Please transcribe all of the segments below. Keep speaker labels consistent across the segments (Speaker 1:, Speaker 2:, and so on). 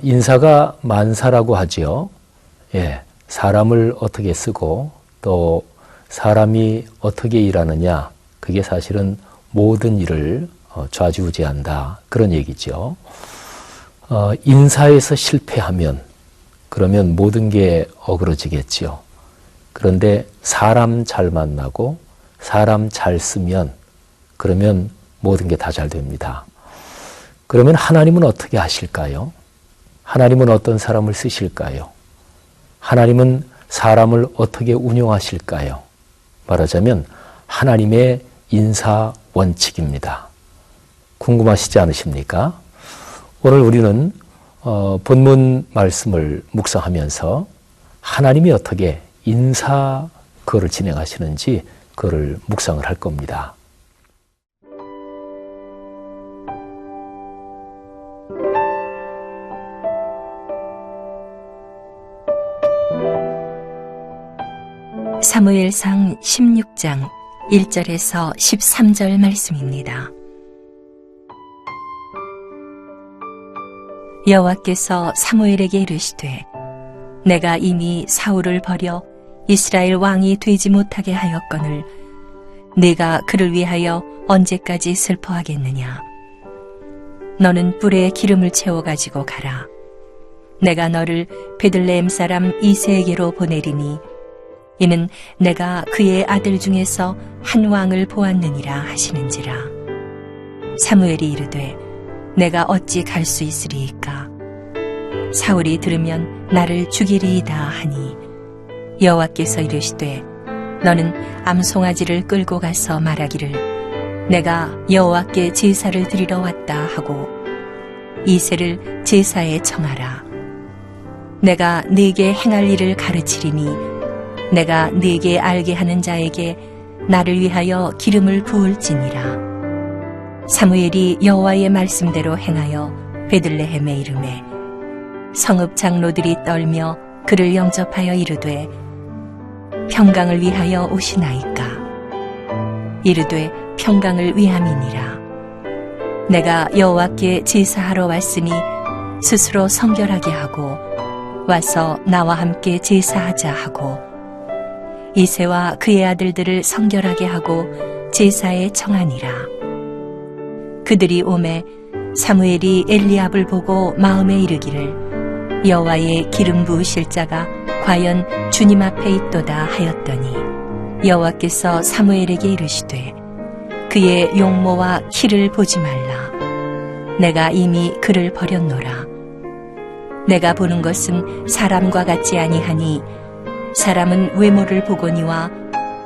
Speaker 1: 인사가 만사라고 하지요. 예, 사람을 어떻게 쓰고 또 사람이 어떻게 일하느냐, 그게 사실은 모든 일을 좌지우지한다, 그런 얘기죠. 인사에서 실패하면 그러면 모든 게 어그러지겠지요. 그런데 사람 잘 만나고 사람 잘 쓰면 그러면 모든 게 다 잘 됩니다. 그러면 하나님은 어떻게 하실까요? 하나님은 어떤 사람을 쓰실까요? 하나님은 사람을 어떻게 운용하실까요? 말하자면 하나님의 인사 원칙입니다. 궁금하시지 않으십니까? 오늘 우리는 본문 말씀을 묵상하면서 하나님이 어떻게 인사 그거를 진행하시는지 그거를 묵상을 할 겁니다.
Speaker 2: 사무엘상 16장 1절에서 13절 말씀입니다. 여호와께서 사무엘에게 이르시되 내가 이미 사울을 버려 이스라엘 왕이 되지 못하게 하였거늘 네가 그를 위하여 언제까지 슬퍼하겠느냐. 너는 뿔에 기름을 채워 가지고 가라. 내가 너를 베들레헴 사람 이새에게로 보내리니 이는 내가 그의 아들 중에서 한 왕을 보았느니라 하시는지라. 사무엘이 이르되 내가 어찌 갈 수 있으리이까. 사울이 들으면 나를 죽이리이다 하니 여호와께서 이르시되 너는 암송아지를 끌고 가서 말하기를 내가 여호와께 제사를 드리러 왔다 하고 이새를 제사에 청하라. 내가 네게 행할 일을 가르치리니 내가 네게 알게 하는 자에게 나를 위하여 기름을 부을지니라. 사무엘이 여호와의 말씀대로 행하여 베들레헴에 이르매 성읍 장로들이 떨며 그를 영접하여 이르되 평강을 위하여 오시나이까. 이르되 평강을 위함이니라. 내가 여호와께 제사하러 왔으니 스스로 성결하게 하고 와서 나와 함께 제사하자 하고 이새와 그의 아들들을 성결하게 하고 제사에 청하니라. 그들이 오매 사무엘이 엘리압을 보고 마음에 이르기를 여호와의 기름 부으실 자가 과연 주님 앞에 있도다 하였더니 여호와께서 사무엘에게 이르시되 그의 용모와 키를 보지 말라. 내가 이미 그를 버렸노라. 내가 보는 것은 사람과 같지 아니하니 사람은 외모를 보거니와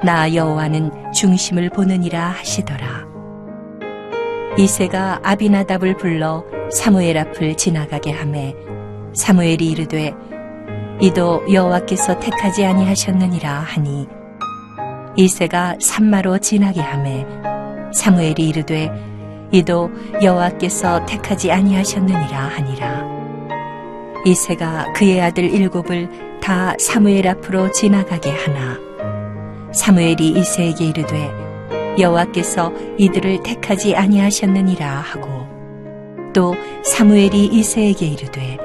Speaker 2: 나 여호와는 중심을 보느니라 하시더라. 이새가 아비나답을 불러 사무엘 앞을 지나가게 하매 사무엘이 이르되 이도 여호와께서 택하지 아니하셨느니라 하니 이새가 산마로 지나게 하매 사무엘이 이르되 이도 여호와께서 택하지 아니하셨느니라 하니라. 이새가 그의 아들 7을 다 사무엘 앞으로 지나가게 하나 사무엘이 이새에게 이르되 여호와께서 이들을 택하지 아니하셨느니라 하고 또 사무엘이 이새에게 이르되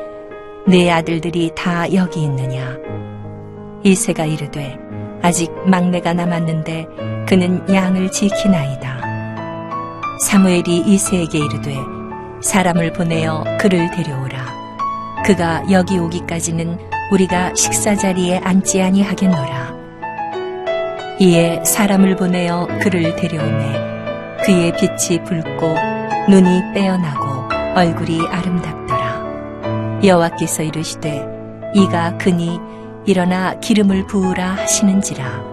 Speaker 2: 내 아들들이 다 여기 있느냐. 이새가 이르되 아직 막내가 남았는데 그는 양을 지키나이다. 사무엘이 이새에게 이르되 사람을 보내어 그를 데려오라. 그가 여기 오기까지는 우리가 식사 자리에 앉지 아니하겠노라. 이에 사람을 보내어 그를 데려오매 그의 빛이 붉고 눈이 빼어나고 얼굴이 아름답더라. 여호와께서 이르시되 이가 그니 일어나 기름을 부으라 하시는지라.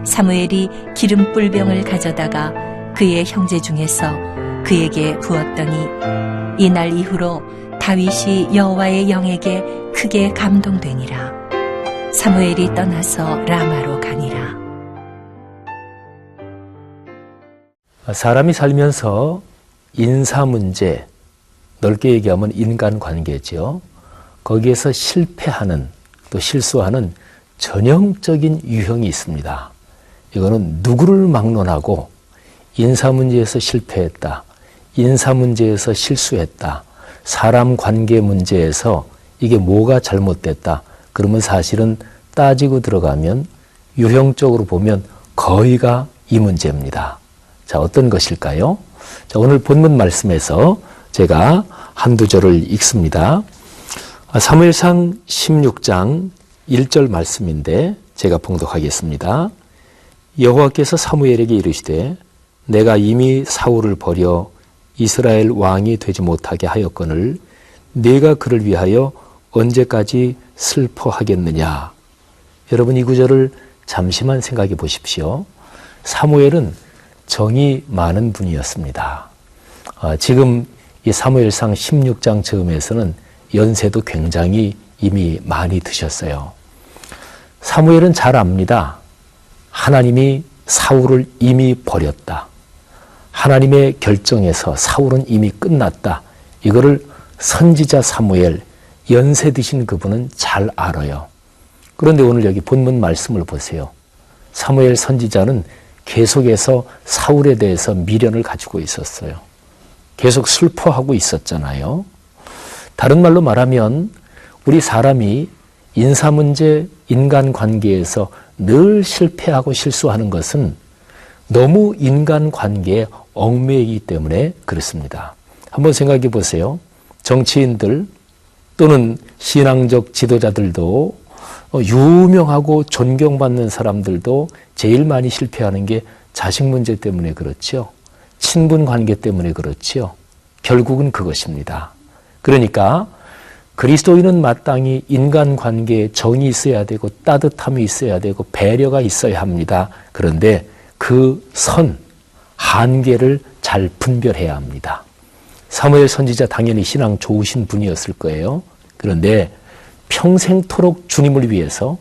Speaker 2: 사무엘이 기름 뿔병을 가져다가 그의 형제 중에서 그에게 부었더니 이날 이후로 다윗이 여호와의 영에게 크게 감동되니라. 사무엘이 떠나서 라마로 가니라.
Speaker 1: 사람이 살면서 인사 문제, 넓게 얘기하면 인간관계죠. 거기에서 실패하는 또 실수하는 전형적인 유형이 있습니다. 이거는 누구를 막론하고 인사 문제에서 실패했다, 인사 문제에서 실수했다, 사람 관계 문제에서 이게 뭐가 잘못됐다, 그러면 사실은 따지고 들어가면 유형적으로 보면 거의가 이 문제입니다. 자, 어떤 것일까요? 자, 오늘 본문 말씀에서 제가 한두 절을 읽습니다. 사무엘상 16장 1절 말씀인데 제가 봉독하겠습니다. 여호와께서 사무엘에게 이르시되 내가 이미 사울을 버려 이스라엘 왕이 되지 못하게 하였거늘 네가 그를 위하여 언제까지 슬퍼하겠느냐. 여러분, 이 구절을 잠시만 생각해 보십시오. 사무엘은 정이 많은 분이었습니다. 지금 이 사무엘상 16장 즈음에서는 연세도 굉장히 이미 많이 드셨어요. 사무엘은 잘 압니다. 하나님이 사울을 이미 버렸다. 하나님의 결정에서 사울은 이미 끝났다. 이거를 선지자 사무엘, 연세 드신 그분은 잘 알아요. 그런데 오늘 여기 본문 말씀을 보세요. 사무엘 선지자는 계속해서 사울에 대해서 미련을 가지고 있었어요. 계속 슬퍼하고 있었잖아요. 다른 말로 말하면 우리 사람이 인사 문제, 인간관계에서 늘 실패하고 실수하는 것은 너무 인간관계에 얽매이기 때문에 그렇습니다. 한번 생각해 보세요. 정치인들 또는 신앙적 지도자들도 유명하고 존경받는 사람들도 제일 많이 실패하는 게 자식 문제 때문에 그렇죠. 친분 관계 때문에 그렇죠. 결국은 그것입니다. 그러니까 그리스도인은 마땅히 인간관계에 정이 있어야 되고 따뜻함이 있어야 되고 배려가 있어야 합니다. 그런데 그 선, 한계를 잘 분별해야 합니다. 사무엘 선지자 당연히 신앙 좋으신 분이었을 거예요. 그런데 평생토록 주님을 위해서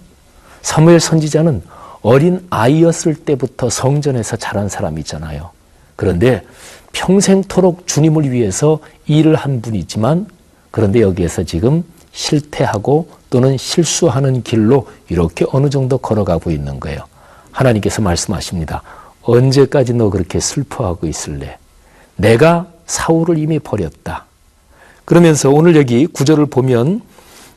Speaker 1: 사무엘 선지자는 어린 아이였을 때부터 성전에서 자란 사람이잖아요. 그런데 평생토록 주님을 위해서 일을 한 분이지만 그런데 여기에서 지금 실패하고 또는 실수하는 길로 이렇게 어느 정도 걸어가고 있는 거예요. 하나님께서 말씀하십니다. 언제까지 너 그렇게 슬퍼하고 있을래? 내가 사울을 이미 버렸다. 그러면서 오늘 여기 구절을 보면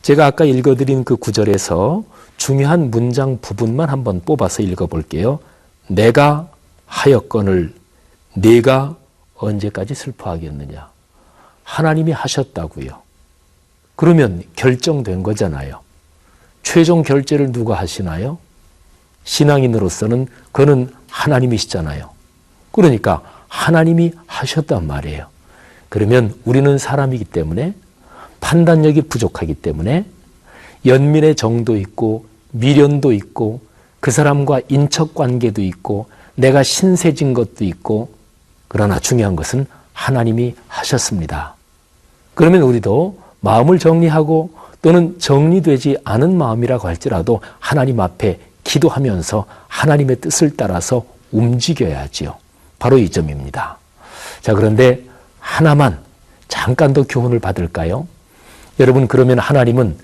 Speaker 1: 제가 아까 읽어드린 그 구절에서 중요한 문장 부분만 한번 뽑아서 읽어볼게요. 내가 하였거늘 네가 언제까지 슬퍼하겠느냐. 하나님이 하셨다고요. 그러면 결정된 거잖아요. 최종 결제를 누가 하시나요? 신앙인으로서는 그는 하나님이시잖아요. 그러니까 하나님이 하셨단 말이에요. 그러면 우리는 사람이기 때문에 판단력이 부족하기 때문에 연민의 정도 있고 미련도 있고 그 사람과 인척관계도 있고 내가 신세진 것도 있고 그러나 중요한 것은 하나님이 하셨습니다. 그러면 우리도 마음을 정리하고 또는 정리되지 않은 마음이라고 할지라도 하나님 앞에 기도하면서 하나님의 뜻을 따라서 움직여야지요. 바로 이 점입니다. 자, 그런데 하나만 잠깐 더 교훈을 받을까요? 여러분, 그러면 하나님은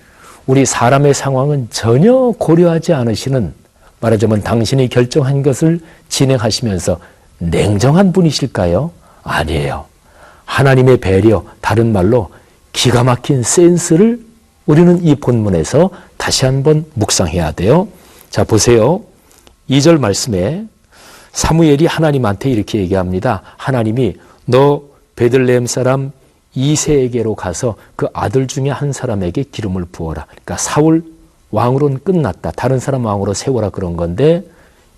Speaker 1: 우리 사람의 상황은 전혀 고려하지 않으시는, 말하자면 당신이 결정한 것을 진행하시면서 냉정한 분이실까요? 아니에요. 하나님의 배려, 다른 말로 기가 막힌 센스를 우리는 이 본문에서 다시 한번 묵상해야 돼요. 자, 보세요. 2절 말씀에 사무엘이 하나님한테 이렇게 얘기합니다. 하나님이 너 베들레헴 사람 이새에게로 가서 그 아들 중에 한 사람에게 기름을 부어라. 그러니까 사울 왕으로는 끝났다. 다른 사람 왕으로 세워라 그런 건데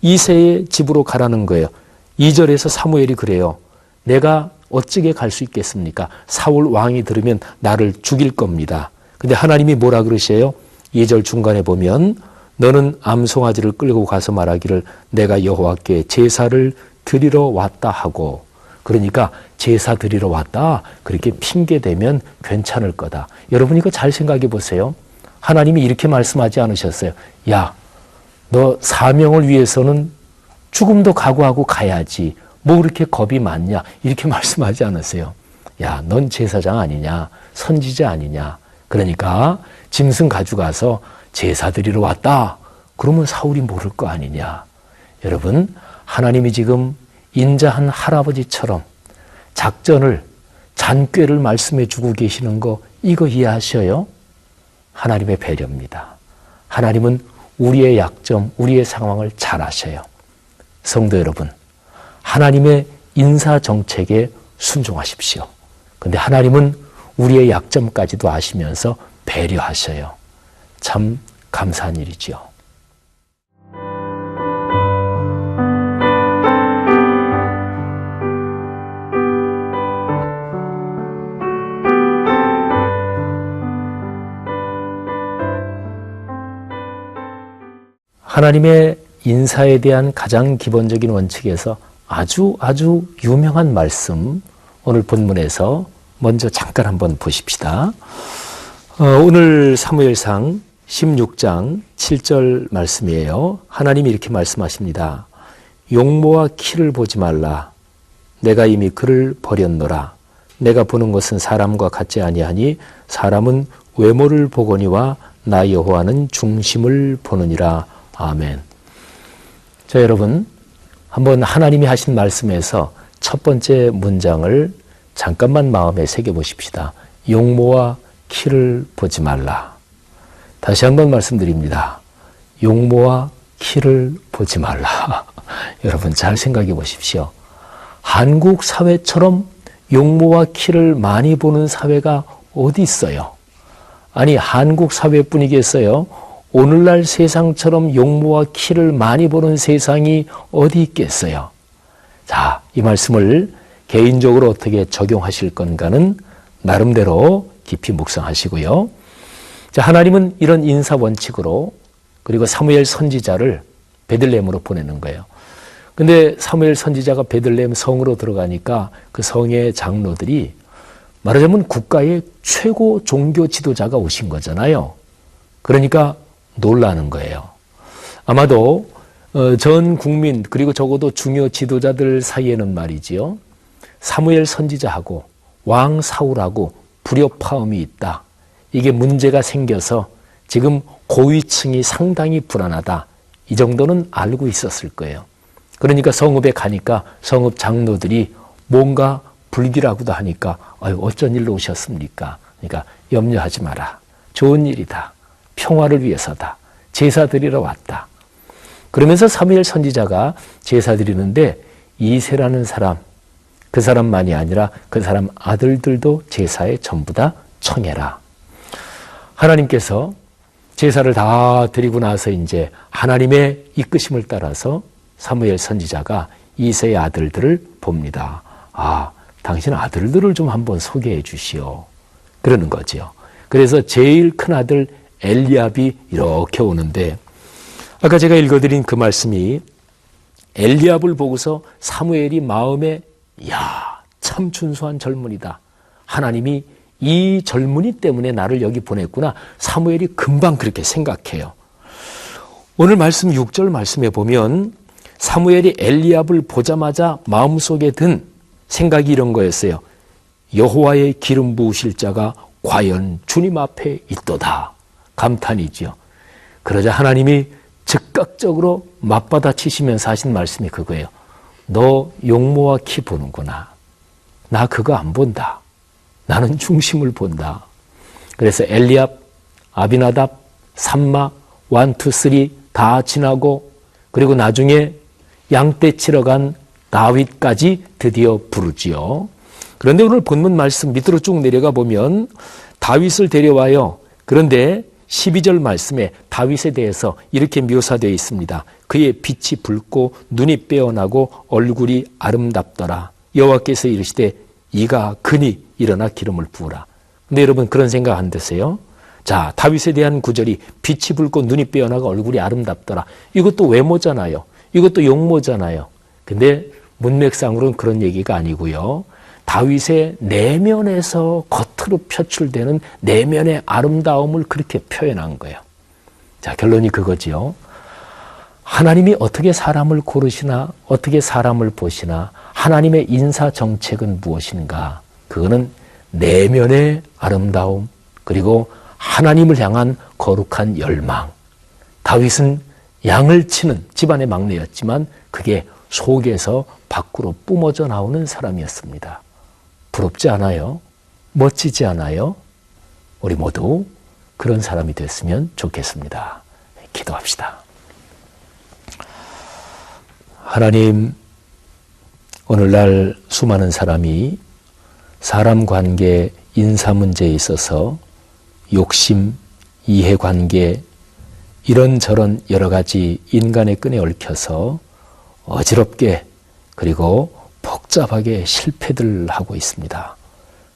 Speaker 1: 이새의 집으로 가라는 거예요. 2절에서 사무엘이 그래요. 내가 어찌게 갈 수 있겠습니까? 사울 왕이 들으면 나를 죽일 겁니다. 근데 하나님이 뭐라 그러세요? 2절 중간에 보면 너는 암송아지를 끌고 가서 말하기를 내가 여호와께 제사를 드리러 왔다 하고, 그러니까 제사 드리러 왔다 그렇게 핑계대면 괜찮을 거다. 여러분 이거 잘 생각해 보세요. 하나님이 이렇게 말씀하지 않으셨어요. 야, 너 사명을 위해서는 죽음도 각오하고 가야지. 뭐 그렇게 겁이 많냐? 이렇게 말씀하지 않으세요. 야, 넌 제사장 아니냐? 선지자 아니냐? 그러니까 짐승 가져가서 제사 드리러 왔다. 그러면 사울이 모를 거 아니냐? 여러분, 하나님이 지금 인자한 할아버지처럼 작전을, 잔꾀를 말씀해 주고 계시는 거 이거 이해하셔요? 하나님의 배려입니다. 하나님은 우리의 약점, 우리의 상황을 잘 아셔요. 성도 여러분, 하나님의 인사 정책에 순종하십시오. 근데 하나님은 우리의 약점까지도 아시면서 배려하셔요. 참 감사한 일이지요. 하나님의 인사에 대한 가장 기본적인 원칙에서 아주 유명한 말씀, 오늘 본문에서 먼저 잠깐 한번 보십시다. 오늘 사무엘상 16장 7절 말씀이에요. 하나님이 이렇게 말씀하십니다. 용모와 키를 보지 말라. 내가 이미 그를 버렸노라. 내가 보는 것은 사람과 같지 아니하니 사람은 외모를 보거니와 나 여호와는 중심을 보느니라. 아멘. 자, 여러분, 한번 하나님이 하신 말씀에서 첫 번째 문장을 잠깐만 마음에 새겨보십시다. 용모와 키를 보지 말라. 다시 한번 말씀드립니다. 용모와 키를 보지 말라. 여러분 잘 생각해 보십시오. 한국 사회처럼 용모와 키를 많이 보는 사회가 어디 있어요? 아니, 한국 사회뿐이겠어요? 오늘날 세상처럼 용모와 키를 많이 보는 세상이 어디 있겠어요? 자, 이 말씀을 개인적으로 어떻게 적용하실 건가는 나름대로 깊이 묵상하시고요. 자, 하나님은 이런 인사 원칙으로 그리고 사무엘 선지자를 베들레헴으로 보내는 거예요. 근데 사무엘 선지자가 베들레헴 성으로 들어가니까 그 성의 장로들이 말하자면 국가의 최고 종교 지도자가 오신 거잖아요. 그러니까 놀라는 거예요. 아마도 전 국민 그리고 적어도 중요 지도자들 사이에는 말이지요. 사무엘 선지자하고 왕 사울하고 불협화음이 있다. 이게 문제가 생겨서 지금 고위층이 상당히 불안하다. 이 정도는 알고 있었을 거예요. 그러니까 성읍에 가니까 성읍 장로들이 뭔가 불길하고도 하니까 어쩐 일로 오셨습니까? 그러니까 염려하지 마라. 좋은 일이다. 평화를 위해서다. 제사 드리러 왔다. 그러면서 사무엘 선지자가 제사 드리는데 이새라는 사람, 그 사람만이 아니라 그 사람 아들들도 제사에 전부 다 청해라. 하나님께서 제사를 다 드리고 나서 이제 하나님의 이끄심을 따라서 사무엘 선지자가 이새의 아들들을 봅니다. 아, 당신 아들들을 좀 한번 소개해 주시오. 그러는 거죠. 그래서 제일 큰 아들 엘리압이 이렇게 오는데 아까 제가 읽어드린 그 말씀이 엘리압을 보고서 사무엘이 마음에 참 준수한 젊은이다. 하나님이 이 젊은이 때문에 나를 여기 보냈구나. 사무엘이 금방 그렇게 생각해요. 오늘 말씀 6절 말씀에 보면 사무엘이 엘리압을 보자마자 마음속에 든 생각이 이런 거였어요. 여호와의 기름 부으실 자가 과연 주님 앞에 있도다. 감탄이지요. 그러자 하나님이 즉각적으로 맞받아치시면서 하신 말씀이 그거예요. 너 용모와 키 보는구나. 나 그거 안 본다. 나는 중심을 본다. 그래서 엘리압, 아비나답, 삼마, 1, 2, 3 다 지나고 그리고 나중에 양떼 치러 간 다윗까지 드디어 부르지요. 그런데 오늘 본문 말씀 밑으로 쭉 내려가 보면 다윗을 데려와요. 그런데 12절 말씀에 다윗에 대해서 이렇게 묘사되어 있습니다. 그의 빛이 붉고 눈이 빼어나고 얼굴이 아름답더라. 여호와께서 이르시되 이가 그니 일어나 기름을 부으라. 근데 여러분 그런 생각 안 드세요? 자, 다윗에 대한 구절이 빛이 붉고 눈이 빼어나고 얼굴이 아름답더라. 이것도 외모잖아요. 이것도 용모잖아요. 근데 문맥상으로는 그런 얘기가 아니고요. 다윗의 내면에서 겉으로 표출되는 내면의 아름다움을 그렇게 표현한 거예요. 자, 결론이 그거지요. 하나님이 어떻게 사람을 고르시나, 어떻게 사람을 보시나, 하나님의 인사 정책은 무엇인가? 그거는 내면의 아름다움, 그리고 하나님을 향한 거룩한 열망. 다윗은 양을 치는 집안의 막내였지만 그게 속에서 밖으로 뿜어져 나오는 사람이었습니다. 부럽지 않아요? 멋지지 않아요? 우리 모두 그런 사람이 됐으면 좋겠습니다. 기도합시다. 하나님, 오늘날 수많은 사람이 사람 관계, 인사 문제에 있어서 욕심, 이해관계, 이런저런 여러 가지 인간의 끈에 얽혀서 어지럽게 그리고 복잡하게 실패들 하고 있습니다.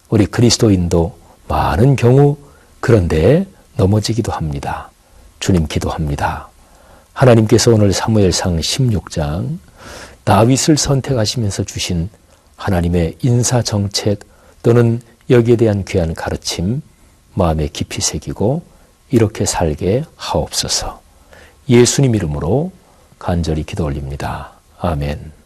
Speaker 1: 우리 그리스도인도 많은 경우 그런데 넘어지기도 합니다. 주님 기도합니다. 하나님께서 오늘 사무엘상 16장 다윗을 선택하시면서 주신 하나님의 인사정책 또는 여기에 대한 귀한 가르침 마음에 깊이 새기고 이렇게 살게 하옵소서. 예수님 이름으로 간절히 기도 올립니다. 아멘.